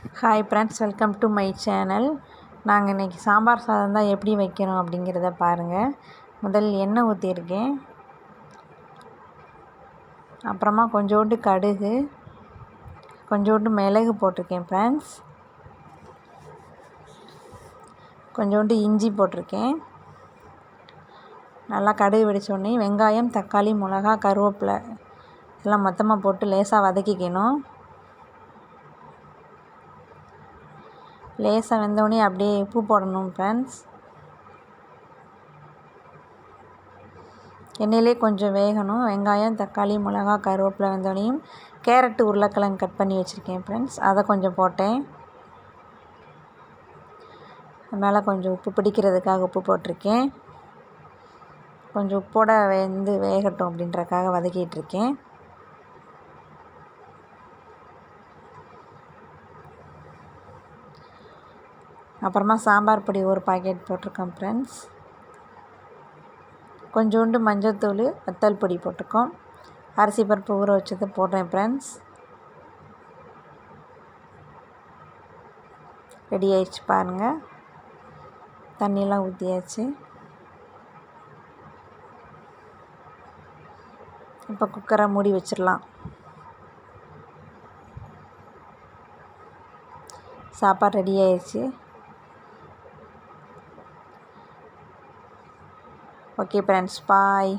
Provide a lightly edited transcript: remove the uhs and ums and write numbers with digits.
Hi friends, welcome to my channel. நாங்கள் இன்றைக்கி சாம்பார் சாதம் தான் எப்படி வைக்கிறோம் அப்படிங்கிறத பாருங்கள். முதல் எண்ணெய் ஊற்றிருக்கேன். அப்புறமா கொஞ்சோண்டு கடுகு, கொஞ்சோண்டு மிளகு போட்டிருக்கேன் ஃப்ரெண்ட்ஸ். கொஞ்சோண்டு இஞ்சி போட்டிருக்கேன். நல்லா கடுகு வெடித்தோடனே வெங்காயம், தக்காளி, மிளகா, கருவேப்பிலை எல்லாம் மொத்தமாக போட்டு லேசாக வதக்கிக்கணும். லேசாக வெந்தோடனே அப்படியே உப்பு போடணும் ஃப்ரெண்ட்ஸ். எண்ணெயிலே கொஞ்சம் வேகணும். வெங்காயம், தக்காளி, மிளகா, கருவேப்பிலை வெந்தோடனையும் கேரட்டு, உருளைக்கிழங்கு கட் பண்ணி வச்சுருக்கேன் ஃப்ரெண்ட்ஸ். அதை கொஞ்சம் போட்டேன். மேலே கொஞ்சம் உப்பு பிடிக்கிறதுக்காக உப்பு போட்டிருக்கேன். கொஞ்சம் உப்போட வேகட்டும் அப்படின்றக்காக வதக்கிட்டுருக்கேன். அப்புறமா சாம்பார் பொடி ஒரு பாக்கெட் போட்டிருக்கோம் ஃப்ரெண்ட்ஸ். கொஞ்சோண்டு மஞ்சள்தூள், வத்தல் பொடி போட்டிருக்கோம். அரிசி பருப்பு ஊற வச்சதை போடுறேன் ஃப்ரெண்ட்ஸ். ரெடி ஆயிடுச்சு பாருங்கள். தண்ணியெலாம் ஊற்றியாச்சு. இப்போ குக்கரை மூடி வச்சிடலாம். சாப்பாடு ரெடி ஆயிடுச்சு. ஓகே ஃப்ரெண்ட்ஸ், பாய்.